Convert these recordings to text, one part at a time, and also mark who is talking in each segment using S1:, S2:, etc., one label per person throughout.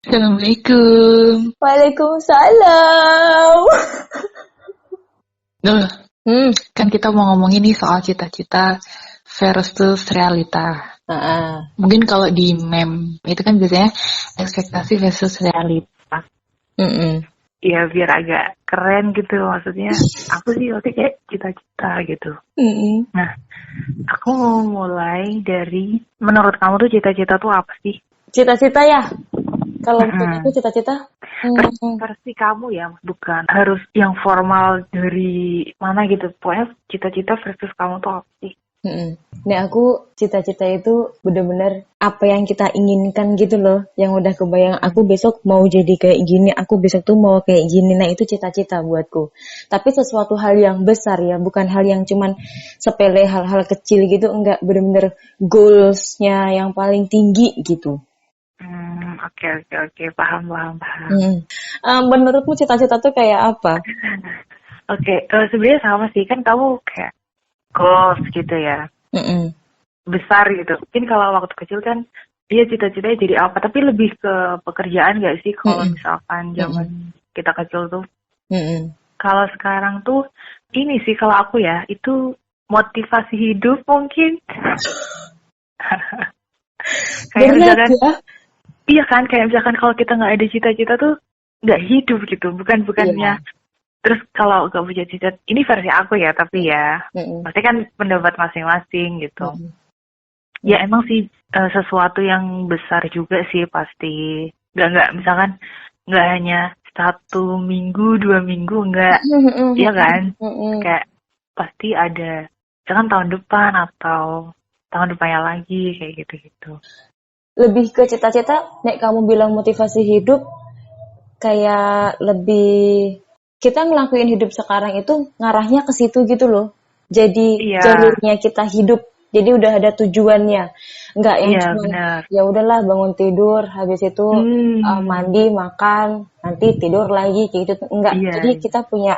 S1: Assalamualaikum.
S2: Waalaikumsalam.
S1: Duh, kan kita mau ngomongin nih soal cita-cita versus realita. Mungkin kalau di meme itu kan biasanya ekspektasi versus realita. Ya biar agak keren gitu, maksudnya aku sih waktu kayak cita-cita gitu. Nah, aku mau mulai dari, menurut kamu tuh cita-cita tuh apa sih?
S2: Cita-cita ya? Kalau menurut aku cita-cita
S1: Versi kamu ya, bukan harus yang formal dari mana gitu. Pokoknya cita-cita versus kamu tuh apa sih?
S2: Nah aku cita-cita itu benar-benar apa yang kita inginkan gitu loh, yang udah kebayang aku besok mau jadi kayak gini, aku besok tuh mau kayak gini. Nah itu cita-cita buatku. Tapi sesuatu hal yang besar ya, bukan hal yang cuman sepele, hal-hal kecil gitu, enggak, benar-benar goals-nya yang paling tinggi gitu.
S1: Oke, paham.
S2: Menurutmu cita-cita tuh kayak apa?
S1: Oke, sebenarnya sama sih, kan kamu kayak goals gitu ya, besar gitu. Mungkin kalau waktu kecil kan dia cita-citanya jadi apa, tapi lebih ke pekerjaan gak sih kalau misalkan zaman kita kecil tuh. Kalau sekarang tuh ini sih kalau aku ya, itu motivasi hidup mungkin. Kayak misalkan
S2: ya?
S1: Iya kan, kayak misalkan kalau kita nggak ada cita-cita tuh nggak hidup gitu, bukannya. Terus kalau nggak punya cita, ini versi aku ya, tapi ya pasti kan pendapat masing-masing gitu. Ya emang sih sesuatu yang besar juga sih pasti. Nggak misalkan nggak hanya 1 minggu, 2 minggu, nggak, iya kan? Kayak pasti ada, misalkan tahun depan atau tahun depannya lagi kayak gitu-gitu.
S2: Lebih ke cita-cita, nek kamu bilang motivasi hidup, kayak lebih kita ngelakuin hidup sekarang itu ngarahnya ke situ gitu loh. Jadi jalurnya kita hidup, jadi udah ada tujuannya. Enggak yang cuma ya udahlah bangun tidur, habis itu mandi, makan, nanti tidur lagi kayak gitu. Enggak. Jadi kita punya,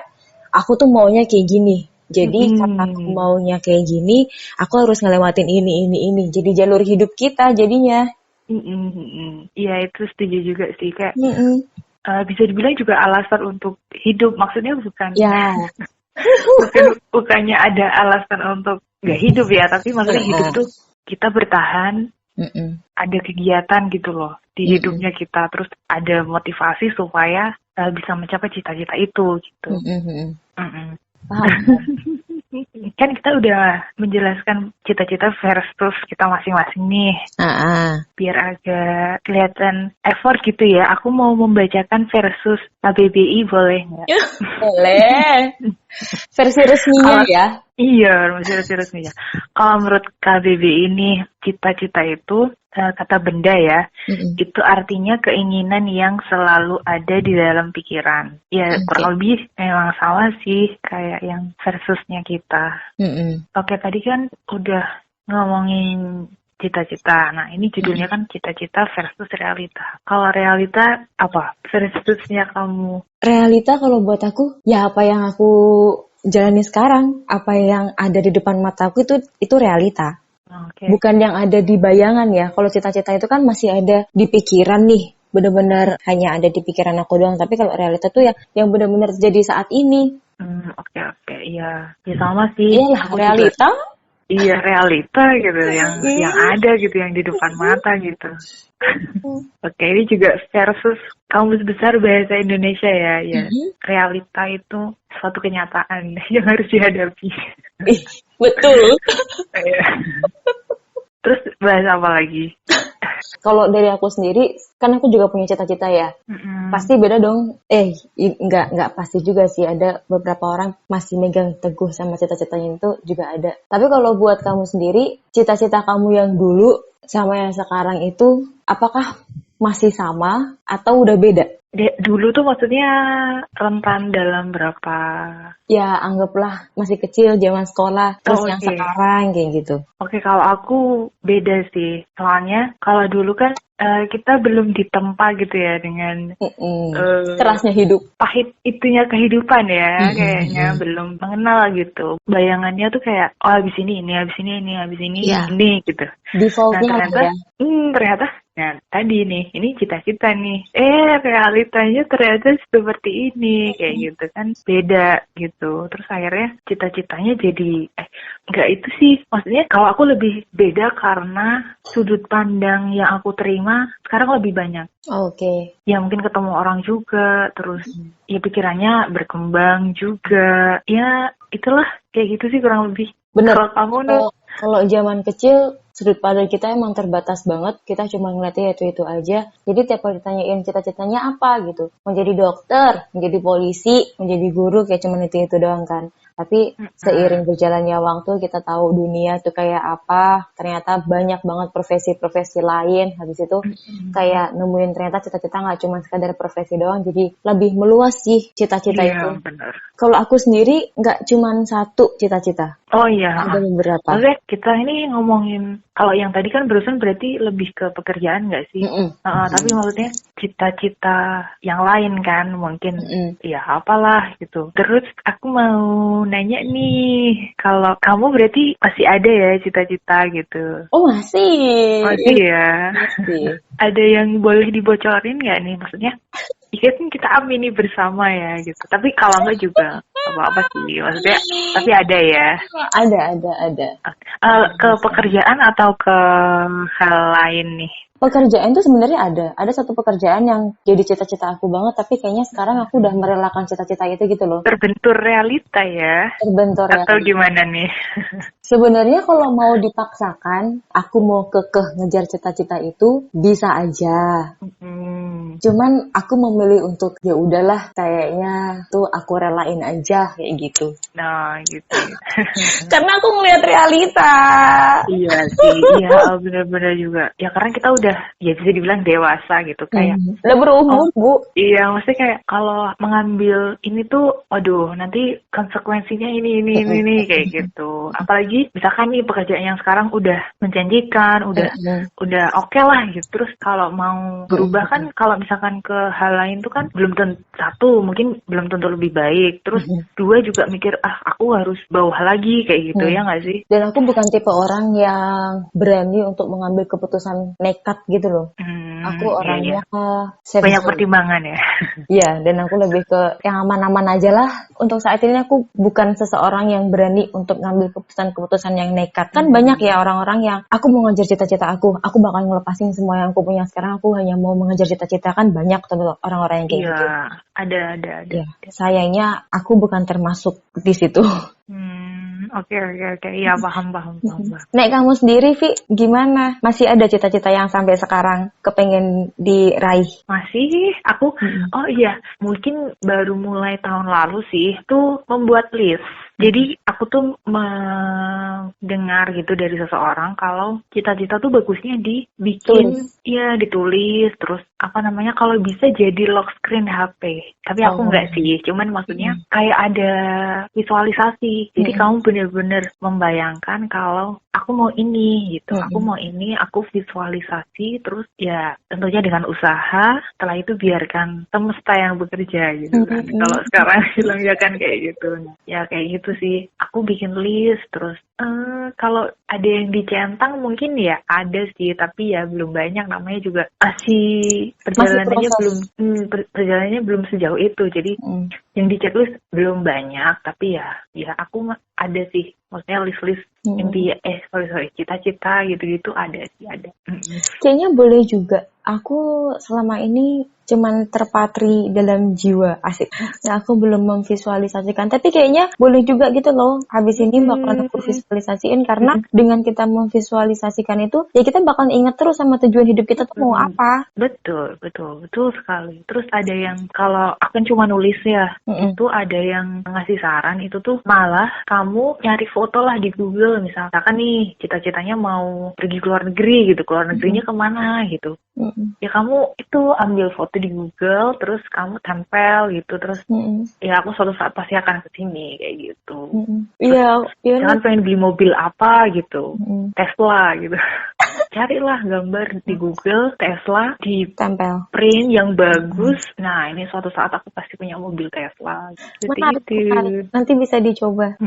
S2: aku tuh maunya kayak gini. Jadi karena aku maunya kayak gini, aku harus ngelewatin ini. Jadi jalur hidup kita jadinya.
S1: Iya itu setuju juga sih, kayak bisa dibilang juga alasan untuk hidup, maksudnya bukannya ada alasan untuk nggak hidup ya, tapi maksudnya hidup tuh kita bertahan, ada kegiatan gitu loh di hidupnya kita, terus ada motivasi supaya bisa mencapai cita-cita itu gitu. Kan kita udah menjelaskan cita-cita versus kita masing-masing nih. Biar agak kelihatan effort gitu ya, aku mau membacakan versus KBBI, boleh nggak?
S2: Boleh. Versi resminya ya?
S1: Iya, versi resminya. Kalau menurut KBBI ini, cita-cita itu kata benda ya, itu artinya keinginan yang selalu ada di dalam pikiran. Ya kurang lebih memang sama sih kayak yang versusnya kita. Oke, tadi kan udah ngomongin cita-cita. Nah, ini judulnya kan cita-cita versus realita. Kalau realita apa? Versusnya kamu?
S2: Realita kalau buat aku, ya apa yang aku jalani sekarang, apa yang ada di depan mataku itu realita. Bukan yang ada di bayangan ya. Kalau cita-cita itu kan masih ada di pikiran nih. Benar-benar hanya ada di pikiran aku doang. Tapi kalau realita tuh ya yang benar-benar terjadi saat ini.
S1: Oke, iya. Ya sama sih.
S2: Iyalah,
S1: aku
S2: realita.
S1: Juga, iya, realita gitu, yang ada gitu, yang di depan mata gitu. Oke, ini juga versus Kamus Besar Bahasa Indonesia ya. Realita itu suatu kenyataan yang harus dihadapi.
S2: Betul.
S1: Terus bahas apa lagi?
S2: Kalau dari aku sendiri, kan aku juga punya cita-cita ya. Pasti beda dong. Enggak pasti juga sih. Ada beberapa orang masih megang teguh sama cita-citanya itu juga ada. Tapi kalau buat kamu sendiri, cita-cita kamu yang dulu sama yang sekarang itu, apakah masih sama atau udah beda?
S1: Dulu tuh maksudnya rentan dalam berapa?
S2: Ya anggaplah masih kecil, zaman sekolah, terus yang sekarang kayak gitu.
S1: Oke, kalau aku beda sih. Soalnya kalau dulu kan kita belum ditempa gitu ya dengan
S2: kerasnya hidup.
S1: Pahit itunya kehidupan ya, kayaknya belum mengenal gitu. Bayangannya tuh kayak, oh habis ini, habis ini gitu.
S2: Defaultnya
S1: ternyata,
S2: ya?
S1: Ternyata Nah, tadi nih, ini cita-cita nih. Realitanya ternyata seperti ini, kayak gitu kan. Beda gitu. Terus akhirnya cita-citanya jadi, enggak itu sih. Maksudnya kalau aku lebih beda karena sudut pandang yang aku terima sekarang lebih banyak.
S2: Oke.
S1: Ya mungkin ketemu orang juga, terus ya pikirannya berkembang juga. Ya itulah, kayak gitu sih kurang lebih.
S2: Bener.
S1: Kalau kamu nih?
S2: Kalau zaman kecil, sudut pandang kita emang terbatas banget. Kita cuma ngeliatnya itu aja. Jadi tiap kali ditanyain cita-citanya apa gitu. Menjadi dokter, menjadi polisi, menjadi guru, kayak cuma itu doang kan. Tapi seiring berjalannya waktu kita tahu dunia tuh kayak apa. Ternyata banyak banget profesi-profesi lain. Habis itu kayak nemuin ternyata cita-cita nggak cuma sekadar profesi doang. Jadi lebih meluas sih cita-cita itu.
S1: Benar.
S2: Kalau aku sendiri nggak cuma satu cita-cita.
S1: Oh iya.
S2: Ada beberapa.
S1: Maksudnya kita ini ngomongin, kalau yang tadi kan barusan berarti lebih ke pekerjaan nggak sih? Tapi maksudnya cita-cita yang lain kan mungkin ya apalah gitu. Terus aku mau nanya nih, kalau kamu berarti masih ada ya cita-cita gitu?
S2: Oh masih.
S1: Masih ya?
S2: Masih.
S1: Ada yang boleh dibocorin nggak nih? Maksudnya kita amini bersama ya gitu. Tapi kalau enggak juga apa-apa sih. Maksudnya tapi ada ya.
S2: Ada.
S1: Ke pekerjaan atau ke hal lain nih?
S2: Pekerjaan tuh sebenarnya ada satu pekerjaan yang jadi cita-cita aku banget, tapi kayaknya sekarang aku udah merelakan cita-cita itu gitu loh.
S1: Terbentur realita ya?
S2: Terbentur
S1: atau
S2: realita.
S1: Gimana nih?
S2: Sebenarnya kalau mau dipaksakan, aku mau kekeh ngejar cita-cita itu bisa aja. Cuman aku memilih untuk ya udahlah, kayaknya tuh aku relain aja kayak gitu.
S1: Nah, gitu.
S2: Karena aku ngelihat realita.
S1: Iya sih, iya benar-benar juga. Ya karena kita udah ya bisa dibilang dewasa gitu kayak.
S2: Udah berumur, Bu.
S1: Iya, maksudnya kayak kalau mengambil ini tuh, aduh nanti konsekuensinya ini kayak gitu. Apalagi misalkan nih pekerjaan yang sekarang udah menjanjikan, udah oke lah gitu. Terus kalau mau berubah kan, kalau misalkan ke hal lain tuh kan belum tentu, satu mungkin belum tentu lebih baik. Terus dua juga mikir aku harus bawah lagi kayak gitu ya nggak sih?
S2: Dan aku bukan tipe orang yang berani untuk mengambil keputusan nekat gitu loh. Aku orangnya
S1: banyak pertimbangan ya.
S2: Iya, dan aku lebih ke yang aman-aman aja lah. Untuk saat ini aku bukan seseorang yang berani untuk ngambil keputusan-keputusan yang nekat. Kan banyak ya orang-orang yang aku mau ngejar cita-cita aku bakal ngelepasin semua yang aku punya sekarang, aku hanya mau mengejar cita-cita. Kan banyak tuh orang-orang yang kayak gitu.
S1: Iya, ada.
S2: Ya, sayangnya aku bukan termasuk di situ.
S1: Oke. Iya, paham.
S2: Nek kamu sendiri, Vi, gimana? Masih ada cita-cita yang sampai sekarang kepengen diraih?
S1: Masih, aku, mungkin baru mulai tahun lalu sih, tuh membuat list. Jadi aku tuh mendengar gitu dari seseorang kalau cita-cita tuh bagusnya dibikin, ditulis, terus kalau bisa jadi lock screen HP. Tapi aku enggak sih, cuman maksudnya kayak ada visualisasi. Jadi kamu bener-bener membayangkan kalau aku mau ini gitu, aku mau ini, aku visualisasi, terus ya tentunya dengan usaha, setelah itu biarkan semesta yang bekerja gitu kan. Kalau sekarang bilang ya kan kayak gitu. Ya kayak gitu sih, aku bikin list, terus kalau ada yang dicentang mungkin ya ada sih, tapi ya belum banyak, namanya juga masih perjalanannya belum sejauh itu. Jadi yang di checklist belum banyak, tapi ya aku ada sih, maksudnya list cita-cita gitu-gitu ada sih, ada.
S2: Kayaknya boleh juga. Aku selama ini cuman terpatri dalam jiwa, asik. Nah, aku belum memvisualisasikan, tapi kayaknya boleh juga gitu loh. Habis ini bakal aku visualisasiin, karena dengan kita memvisualisasikan itu, ya kita bakal ingat terus sama tujuan hidup kita tuh mau apa.
S1: Betul sekali. Terus ada yang, kalau aku cuma nulis ya, itu ada yang ngasih saran, itu tuh malah kamu nyari foto lah di Google, misalkan nih cita-citanya mau pergi ke luar negeri gitu, keluar negerinya kemana gitu. Ya kamu itu ambil foto di Google, terus kamu tempel gitu, terus ya aku suatu saat pasti akan kesini kayak gitu.
S2: Iya.
S1: Jangan pengen beli mobil apa gitu, Tesla gitu. Carilah gambar di Google Tesla, di
S2: tempel,
S1: print yang bagus. Nah ini suatu saat aku pasti punya mobil Tesla.
S2: Menarik. Nanti bisa dicoba.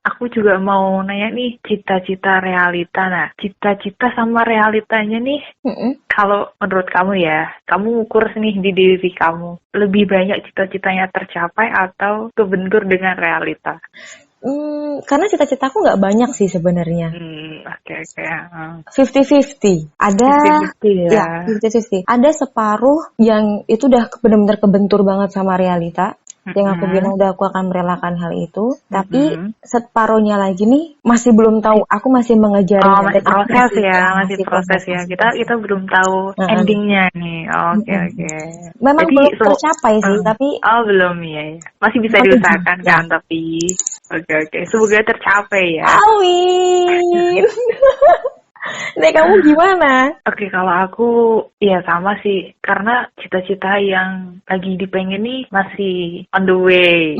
S1: aku juga mau nanya nih, cita-cita realita. Nah, cita-cita sama realitanya nih, kalau menurut kamu ya, kamu ukur nih di diri kamu, lebih banyak cita-citanya tercapai atau kebentur dengan realita?
S2: Karena cita-citaku nggak banyak sih sebenarnya.
S1: Oke.
S2: 50-50. Ada
S1: 50-50 ya.
S2: 50-50. Ada separuh yang itu udah benar-benar kebentur banget sama realita. Yang aku bilang udah aku akan merelakan hal itu. Tapi separuhnya lagi nih masih belum tahu. Aku masih mengejarnya.
S1: Masih proses masih proses ya. Kita belum tahu endingnya nih. Oke.
S2: Memang
S1: jadi,
S2: belum tercapai sih, tapi
S1: belum ya. Masih bisa diusahakan kan, tapi oke. Semoga tercapai ya.
S2: Amin. Nek, kamu gimana?
S1: Oke, kalau aku ya sama sih, karena cita-cita yang lagi dipengen nih masih on the way.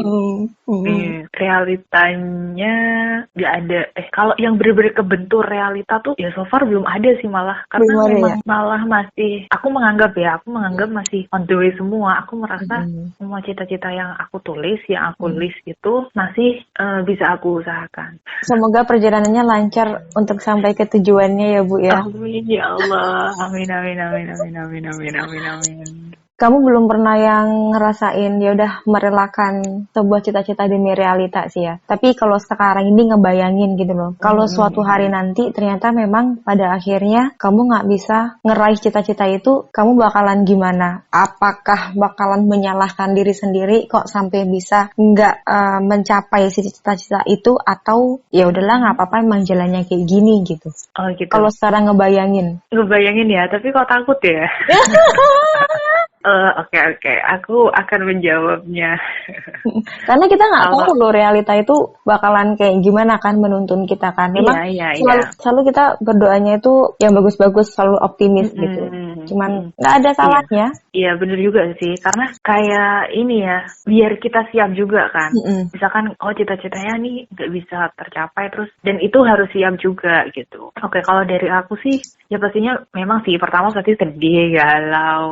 S1: Realitanya nggak ada. Kalau yang bener-bener kebentur realita tuh ya so far belum ada sih malah, karena memang malah masih aku menganggap masih on the way semua. Aku merasa semua cita-cita yang aku tulis, yang aku list itu masih bisa aku usahakan.
S2: Semoga perjalanannya lancar untuk sampai ke tujuannya ya Bu ya.
S1: Amin ya Allah. Amin.
S2: Kamu belum pernah yang ngerasain ya udah merelakan sebuah cita-cita demi realita sih ya. Tapi kalau sekarang ini ngebayangin gitu loh. Kalau suatu hari nanti ternyata memang pada akhirnya kamu nggak bisa ngeraih cita-cita itu, kamu bakalan gimana? Apakah bakalan menyalahkan diri sendiri kok sampai bisa nggak mencapai si cita-cita itu, atau ya udahlah nggak apa-apa emang jalannya kayak gini gitu.
S1: Oh gitu.
S2: Kalau sekarang ngebayangin
S1: ya, tapi kok takut ya? Oke. Aku akan menjawabnya.
S2: Karena kita nggak tahu loh realita itu bakalan kayak gimana kan menuntun kita kan. Memang selalu kita berdoanya itu yang bagus-bagus, selalu optimis gitu. Cuman nggak ada salahnya.
S1: Iya bener juga sih. Karena kayak ini ya, biar kita siap juga kan. Misalkan cita-citanya nih nggak bisa tercapai terus, dan itu harus siap juga gitu. Oke, kalau dari aku sih ya pastinya memang sih pertama pasti sedih, galau.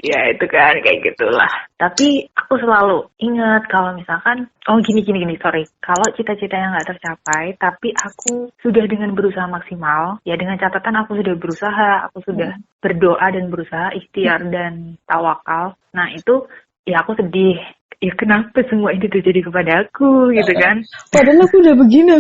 S1: Ya itu kan kayak gitulah. Tapi aku selalu ingat kalau misalkan gini, sorry. Kalau cita-citanya nggak tercapai, tapi aku sudah dengan berusaha maksimal, ya dengan catatan aku sudah berusaha, aku sudah berdoa dan berusaha, ikhtiar dan tawakal. Nah itu ya aku sedih. Ya kenapa semua ini terjadi kepada aku gitu kan?
S2: Padahal aku udah begini.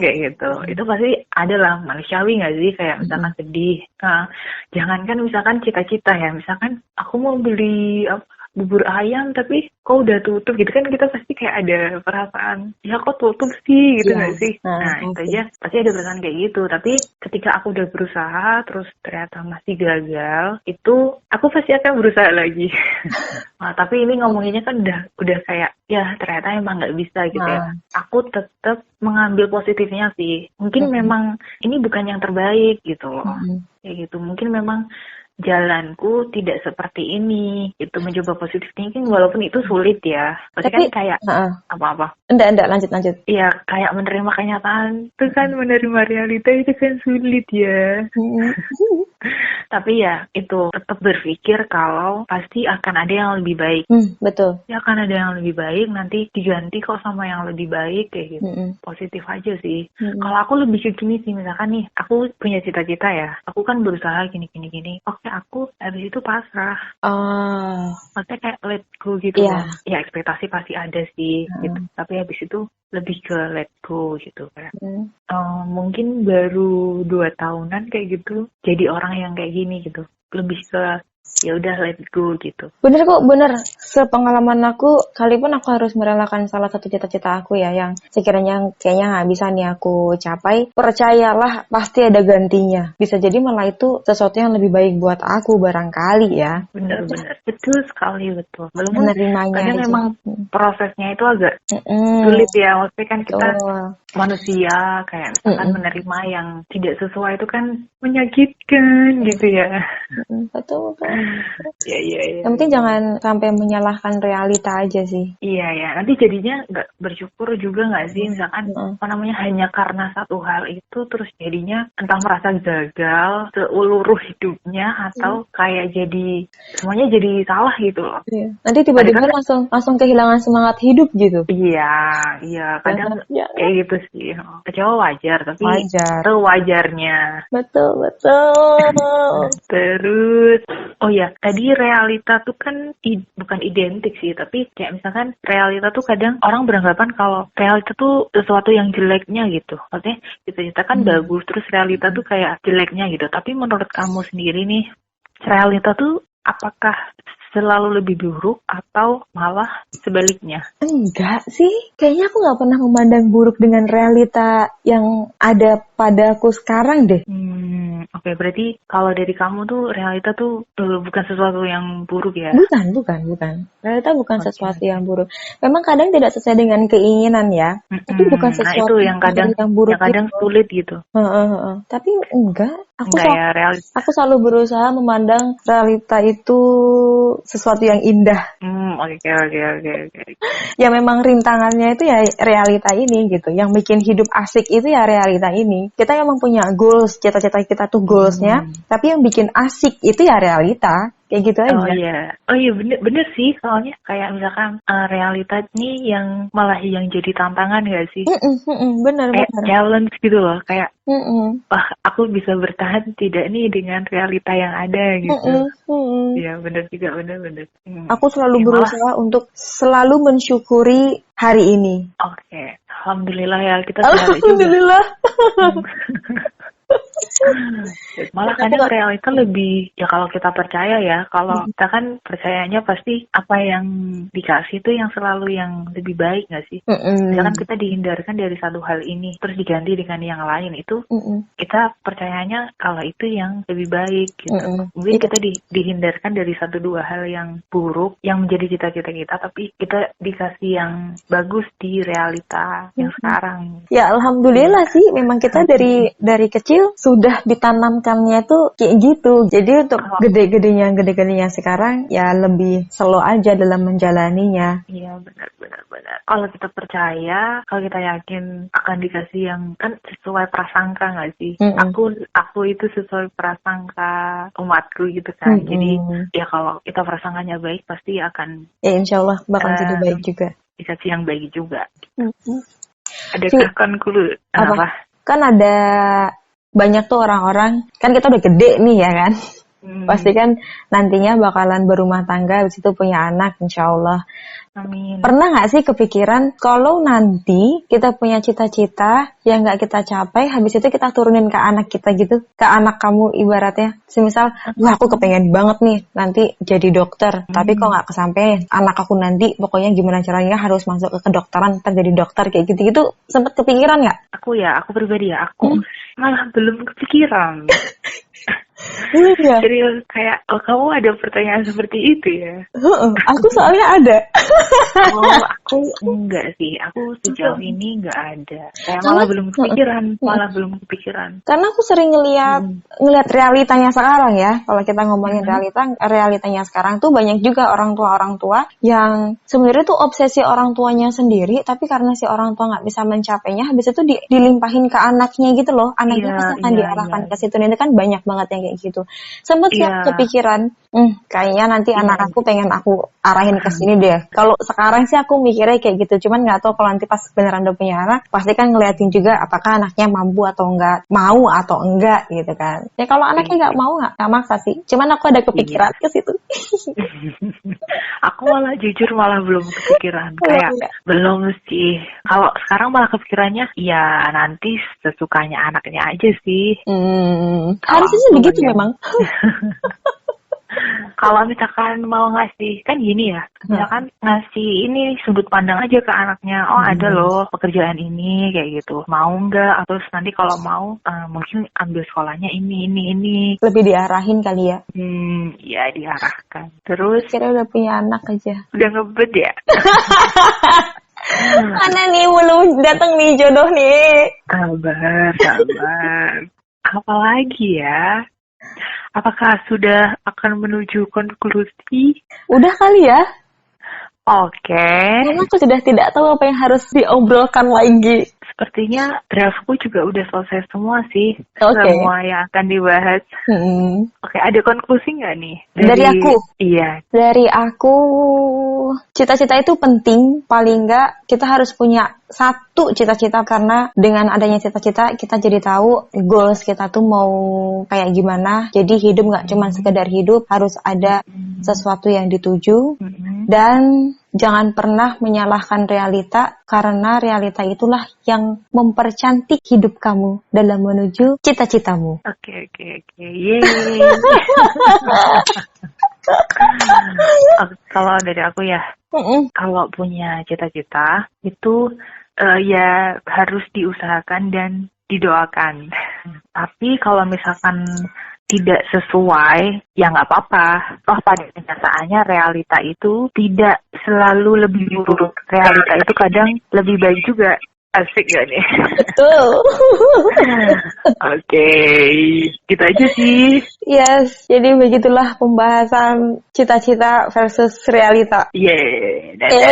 S1: Kayak gitu. Itu pasti adalah manusiawi nggak sih? Kayak misalkan sedih. Nah, jangankan misalkan cita-cita ya. Misalkan aku mau beli bubur ayam tapi kok udah tutup gitu kan, kita pasti kayak ada perasaan ya kok tutup sih gitu nggak sih? Nah itu aja pasti ada perasaan kayak gitu. Tapi ketika aku udah berusaha terus ternyata masih gagal, itu aku pasti akan berusaha lagi. Nah, tapi ini ngomonginnya kan udah kayak ya ternyata emang nggak bisa gitu ya. Aku tetap mengambil positifnya sih. Mungkin memang ini bukan yang terbaik gitu loh. Kayak gitu. Mungkin memang jalanku tidak seperti ini, itu mencoba positive thinking walaupun itu sulit ya. Pasti kan kayak apa-apa.
S2: Enggak, lanjut.
S1: Iya, kayak menerima kenyataan itu kan, menerima realita itu kan sulit ya. Tapi ya itu tetap berpikir kalau pasti akan ada yang lebih baik.
S2: Betul.
S1: Ya akan ada yang lebih baik, nanti diganti kok sama yang lebih baik kayak gitu. Positif aja sih. Kalau aku lebih ke gini sih, misalkan nih aku punya cita-cita ya, aku kan berusaha gini. Oke, aku habis itu pasrah. Maksudnya kayak let go gitu loh. Ya ekspektasi pasti ada sih gitu. Tapi habis itu lebih ke let go gitu kayak. Mungkin baru 2 tahunan kayak gitu. Jadi orang yang kayak gini gitu. Lebih ke ya udah let go gitu.
S2: Bener kok, bener. Sepengalaman aku, kalipun aku harus merelakan salah satu cita-cita aku ya, yang sekiranya kayaknya nggak bisa nih aku capai, percayalah pasti ada gantinya. Bisa jadi malah itu sesuatu yang lebih baik buat aku barangkali ya.
S1: Bener, betul sekali, betul. Walaupun
S2: menerimanya
S1: kadang memang prosesnya itu agak sulit ya, maksudnya kan kita manusia kayak misalkan menerima yang tidak sesuai itu kan menyakitkan gitu ya.
S2: Betul.
S1: Iya.
S2: Yang penting jangan sampai menyalahkan realita aja sih.
S1: Iya. Nanti jadinya nggak bersyukur juga nggak sih? Misalkan apa namanya hanya karena satu hal itu terus jadinya entah merasa gagal seluruh hidupnya atau kayak jadi semuanya jadi salah gitu loh.
S2: Iya. Nanti tiba-tiba langsung kehilangan semangat hidup gitu.
S1: Iya. Kadang kayak gitu sih. Kecewa wajar, tapi sewajarnya.
S2: Betul.
S1: Terus, oh ya, tadi realita tuh kan bukan identik sih, tapi kayak misalkan realita tuh kadang orang beranggapan kalau realita tuh sesuatu yang jeleknya gitu. Maksudnya cita-cita kan bagus, terus realita tuh kayak jeleknya gitu. Tapi menurut kamu sendiri nih, realita tuh apakah selalu lebih buruk atau malah sebaliknya?
S2: Enggak sih, kayaknya aku nggak pernah memandang buruk dengan realita yang ada padaku sekarang deh.
S1: Oke, berarti kalau dari kamu tuh realita tuh bukan sesuatu yang buruk ya?
S2: Bukan. Realita bukan sesuatu yang buruk. Memang kadang tidak sesuai dengan keinginan ya, tapi bukan sesuatu
S1: itu yang kadang
S2: buruk.
S1: Yang kadang sulit gitu.
S2: Tapi enggak. Aku selalu berusaha memandang realita itu sesuatu yang indah.
S1: Oke.
S2: Ya memang rintangannya itu ya realita ini gitu. Yang bikin hidup asik itu ya realita ini. Kita memang punya goals, cita-cita kita tuh goalsnya. Tapi yang bikin asik itu ya realita. Kayak gitu aja.
S1: Oh iya bener sih, soalnya kayak misalkan realita nih yang malah yang jadi tantangan gak sih?
S2: Bener.
S1: Challenge gitu loh, kayak wah aku bisa bertahan tidak nih dengan realita yang ada gitu. Iya bener juga, bener.
S2: Aku selalu berusaha untuk selalu mensyukuri hari ini.
S1: Oke. Alhamdulillah ya kita sehat juga.
S2: Alhamdulillah.
S1: Malah kadang realita lebih, ya kalau kita percaya ya, kalau kita kan percayanya pasti apa yang dikasih itu yang selalu yang lebih baik gak sih? Misalkan kita dihindarkan dari satu hal ini, terus diganti dengan yang lain, itu kita percayanya kalau itu yang lebih baik gitu. Mungkin kita dihindarkan dari satu dua hal yang buruk, yang menjadi cita-cita kita, tapi kita dikasih yang bagus di realita yang sekarang.
S2: Ya alhamdulillah sih, memang kita dari kecil sudah ditanamkannya tuh kayak gitu. Jadi untuk gede-gedenya sekarang ya lebih slow aja dalam menjalaninya.
S1: Iya benar. Kalau kita percaya, kalau kita yakin akan dikasih yang kan sesuai prasangka nggak sih? Aku itu sesuai prasangka umatku gitu kan. Jadi ya kalau kita prasangkanya baik pasti akan.
S2: Ya insya Allah bakal jadi baik juga.
S1: Dikasih yang baik juga. Adakah kan
S2: apa? Kan ada banyak tuh orang-orang, kan kita udah gede nih ya kan, pasti kan nantinya bakalan berumah tangga, habis itu punya anak insya Allah.
S1: Amin.
S2: Pernah gak sih kepikiran kalau nanti kita punya cita-cita yang gak kita capai, habis itu kita turunin ke anak kita gitu, ke anak kamu ibaratnya. Semisal, wah aku kepengen banget nih nanti jadi dokter, tapi kok gak kesampean. Anak aku nanti pokoknya gimana caranya harus masuk ke kedokteran, ntar jadi dokter kayak gitu-gitu. Sempet kepikiran gak?
S1: Aku pribadi ya, aku malah belum kepikiran. Serius, kayak kamu ada pertanyaan seperti itu ya?
S2: Aku soalnya ada.
S1: Aku enggak sih. Aku sejauh ini enggak ada. Kayak malah belum kepikiran.
S2: Karena aku sering ngelihat realitanya sekarang ya. Kalau kita ngomongin realitanya sekarang tuh banyak juga orang tua yang sebenarnya tuh obsesi orang tuanya sendiri, tapi karena si orang tua nggak bisa mencapainya, habis itu dilimpahin ke anaknya gitu loh. Anaknya pasti akan diarahkan ke situ. Ini kan banyak banget yang kayak gitu. Sempet kepikiran, kayaknya nanti anak aku pengen aku arahin ke sini deh. Kalau sekarang sih aku mikirnya kayak gitu, cuman nggak tahu kalau nanti pas beneran udah punya anak, pasti kan ngeliatin juga apakah anaknya mampu atau enggak, mau atau enggak gitu kan. Ya kalau anaknya nggak mau nggak maksa sih. Cuman aku ada kepikiran ke situ.
S1: Aku malah belum kepikiran. Kayak belum sih. Kalau sekarang malah kepikirannya, ya nanti sesukanya anaknya aja sih.
S2: Harusnya begitu memang.
S1: Kalau misalkan mau ngasih, kan gini ya, misalkan ngasih ini sudut pandang aja ke anaknya, ada loh pekerjaan ini kayak gitu, mau nggak? Atau nanti kalau mau mungkin ambil sekolahnya ini.
S2: Lebih diarahin kali ya?
S1: Ya diarahkan. Terus
S2: kira udah punya anak aja.
S1: Udah ngebet ya?
S2: Mana nih belum datang nih jodoh nih?
S1: Sabar. Apa lagi ya? apakah sudah akan menuju konklusi?
S2: Udah kali ya?
S1: Oke.
S2: Karena aku sudah tidak tahu apa yang harus diobrolkan lagi.
S1: Sepertinya draftku juga udah selesai semua sih.
S2: Oke.
S1: Semua yang akan dibahas. Oke, ada konklusi nggak nih?
S2: Dari aku?
S1: Iya.
S2: Dari aku, cita-cita itu penting. Paling nggak kita harus punya satu cita-cita, karena dengan adanya cita-cita kita jadi tahu goals kita tuh mau kayak gimana. Jadi hidup nggak cuma sekedar hidup, harus ada sesuatu yang dituju. Dan jangan pernah menyalahkan realita, karena realita itulah yang mempercantik hidup kamu dalam menuju cita-citamu.
S1: Oke. Yeay. Kalau dari aku ya, kalau punya cita-cita itu ya harus diusahakan dan didoakan. Tapi kalau misalkan tidak sesuai, ya nggak apa-apa. Toh pada kenyataannya realita itu tidak selalu lebih buruk. Realita itu kadang lebih baik juga. Asik gak nih?
S2: Betul.
S1: Oke, gitu aja sih.
S2: Yes, jadi begitulah pembahasan cita-cita versus realita.
S1: Yeay, dadah.